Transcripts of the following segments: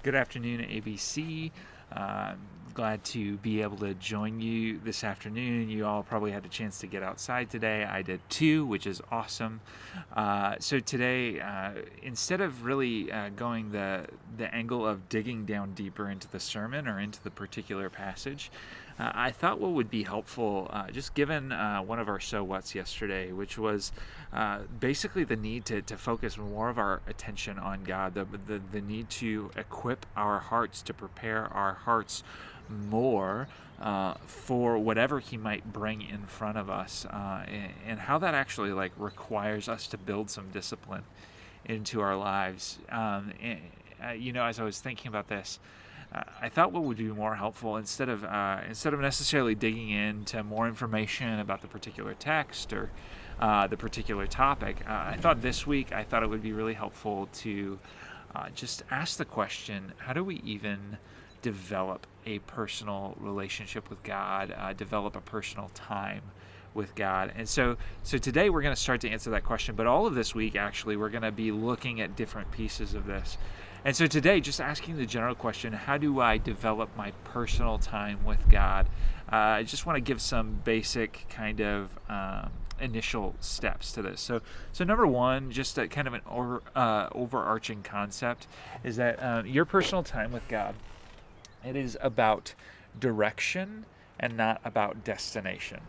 Good afternoon, ABC. Glad to be able to join you this afternoon. You all probably had a chance to get outside today. I did too, which is awesome. So today, instead of really going the angle of digging down deeper into the sermon or into the particular passage, I thought what would be helpful, just given one of our so whats yesterday, which was basically the need to focus more of our attention on God, the need to equip our hearts, to prepare our hearts more for whatever He might bring in front of us, and how that actually requires us to build some discipline into our lives. As I was thinking about this, I thought what would be more helpful, instead of necessarily digging into more information about the particular text or the particular topic, I thought this week it would be really helpful to just ask the question: how do we even develop a personal relationship with God, develop a personal time with God? And so today we're going to start to answer that question, but all of this week actually we're going to be looking at different pieces of this. And so today, just asking the general question: how do I develop my personal time with God? I just want to give some basic kind of initial steps to this. So number one, just a kind of an overarching concept, is that your personal time with God, it is about direction and not about destination.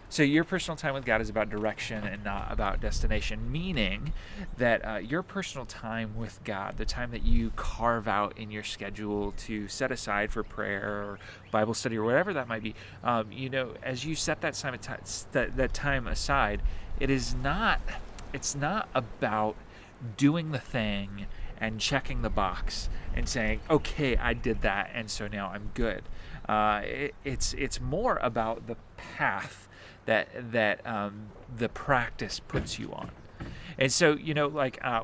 So your personal time with God is about direction and not about destination, meaning that your personal time with God, the time that you carve out in your schedule to set aside for prayer or Bible study or whatever that might be, as you set that time aside, it's not about doing the thing and checking the box and saying, okay, I did that, and so now I'm good. It's more about the path that the practice puts you on. And so,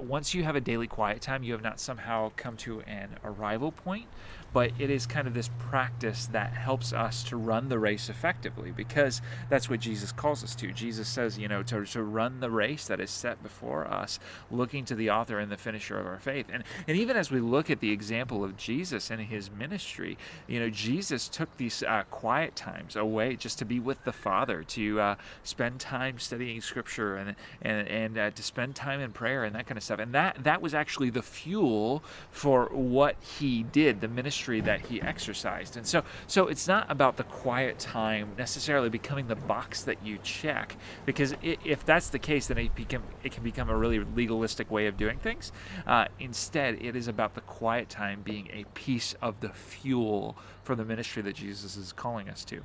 once you have a daily quiet time, you have not somehow come to an arrival point, but it is kind of this practice that helps us to run the race effectively, because that's what Jesus calls us to. Jesus says, to run the race that is set before us, looking to the author and the finisher of our faith. And even as we look at the example of Jesus and his ministry, Jesus took these quiet times away just to be with the Father, to spend time studying Scripture and to spend time in prayer and that kind of stuff. And that was actually the fuel for what he did, the ministry that he exercised. And so it's not about the quiet time necessarily becoming the box that you check, because if that's the case, then it can become a really legalistic way of doing things. Instead, it is about the quiet time being a piece of the fuel for the ministry that Jesus is calling us to.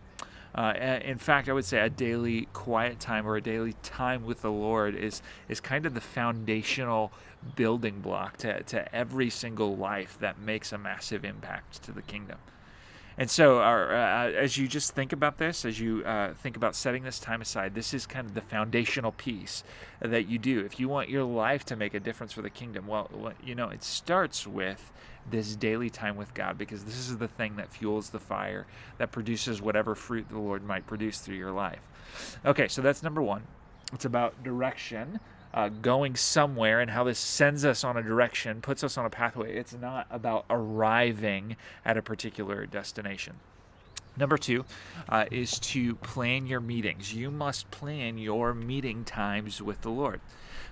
In fact, I would say a daily quiet time or a daily time with the Lord is kind of the foundational building block to every single life that makes a massive impact to the kingdom. And so as you just think about this, as you think about setting this time aside, this is kind of the foundational piece that you do. If you want your life to make a difference for the kingdom, it starts with this daily time with God, because this is the thing that fuels the fire, that produces whatever fruit the Lord might produce through your life. Okay, so that's number one. It's about direction. Going somewhere, and how this sends us on a direction, puts us on a pathway. It's not about arriving at a particular destination. Number two is to plan your meetings. You must plan your meeting times with the Lord.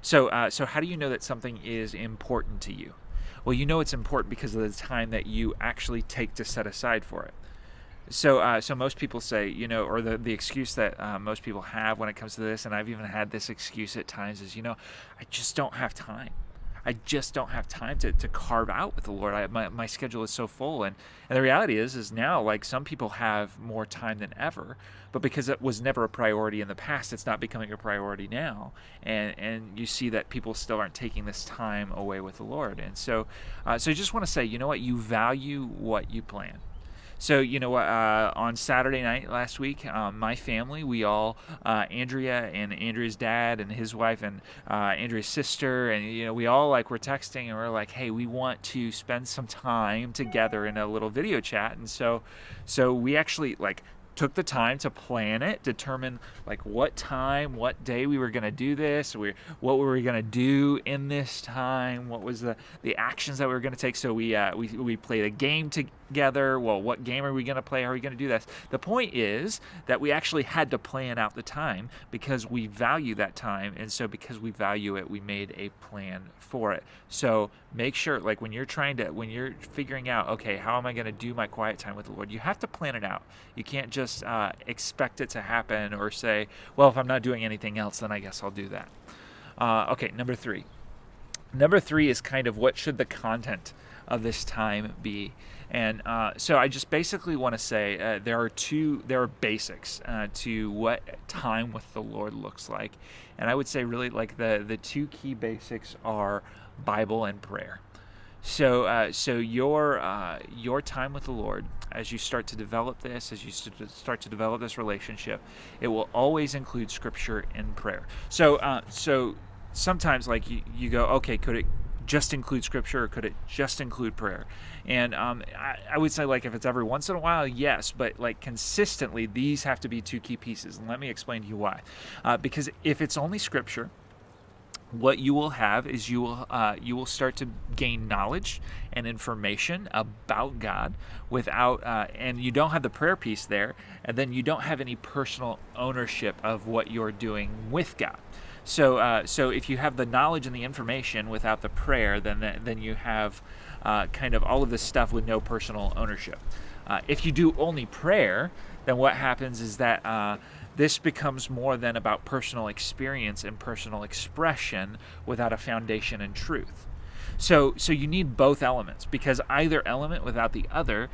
So how do you know that something is important to you? Well, it's important because of the time that you actually take to set aside for it. So most people say, or the excuse that most people have when it comes to this, and I've even had this excuse at times, is, I just don't have time. I just don't have time to carve out with the Lord. My schedule is so full. And the reality is now, some people have more time than ever, but because it was never a priority in the past, it's not becoming a priority now. And you see that people still aren't taking this time away with the Lord. And so I just want to say, you value what you plan. So, on Saturday night last week, my family, we all, Andrea and Andrea's dad and his wife and Andrea's sister, and, we all were texting, and we're like, hey, we want to spend some time together in a little video chat. And so we actually took the time to plan it, determine like what time, what day we were going to do this, what were we going to do in this time, what was the actions that we were going to take. So we played a game together. Well, what game are we going to play? How are we going to do this? The point is that we actually had to plan out the time because we value that time, and so because we value it, we made a plan for it. So make sure, like when you're figuring out, okay, how am I going to do my quiet time with the Lord, you have to plan it out. You can't just expect it to happen or say, well, if I'm not doing anything else, then I guess I'll do that. Okay, number three. Number three is kind of what should the content of this time be. And so I just basically want to say there are basics to what time with the Lord looks like. And I would say really like the two key basics are Bible and prayer. So your time with the Lord, as you start to develop this, as you start to develop this relationship, it will always include Scripture and prayer. So sometimes like you go, okay, could it just include Scripture or could it just include prayer? And I would say like if it's every once in a while, yes, but like consistently, these have to be two key pieces. And let me explain to you why. Because if it's only Scripture, what you will have is you will start to gain knowledge and information about God without, and you don't have the prayer piece there, and then you don't have any personal ownership of what you're doing with God. So if you have the knowledge and the information without the prayer, then you have kind of all of this stuff with no personal ownership. If you do only prayer, then what happens is that this becomes more than about personal experience and personal expression without a foundation in truth. So you need both elements, because either element without the other,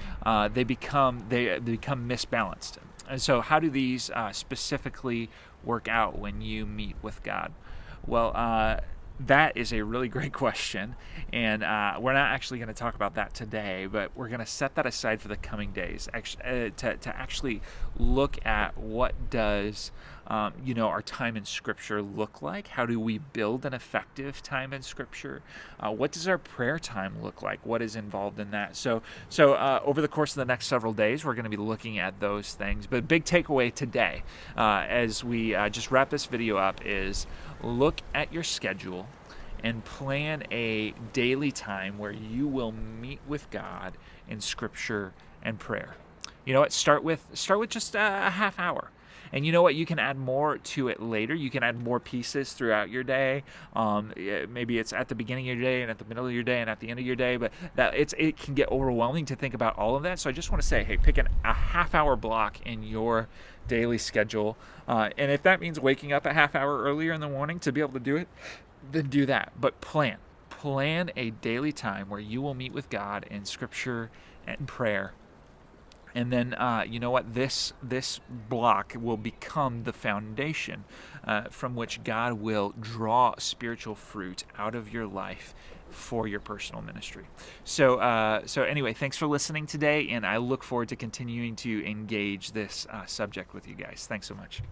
they become misbalanced. And so how do these specifically work out when you meet with God? Well, that is a really great question, and we're not actually going to talk about that today, but we're going to set that aside for the coming days to actually look at what does our time in Scripture look like? How do we build an effective time in Scripture? What does our prayer time look like? What is involved in that? So over the course of the next several days, we're going to be looking at those things. But big takeaway today, as we just wrap this video up, is look at your schedule and plan a daily time where you will meet with God in Scripture and prayer. You know what? Start with just a half hour. And you know what? You can add more to it later. You can add more pieces throughout your day. Maybe it's at the beginning of your day and at the middle of your day and at the end of your day. But it can get overwhelming to think about all of that. So I just want to say, hey, pick a half-hour block in your daily schedule. And if that means waking up a half hour earlier in the morning to be able to do it, then do that. But plan a daily time where you will meet with God in Scripture and prayer. And then, you know what? This block will become the foundation from which God will draw spiritual fruit out of your life for your personal ministry. So anyway, thanks for listening today, and I look forward to continuing to engage this subject with you guys. Thanks so much.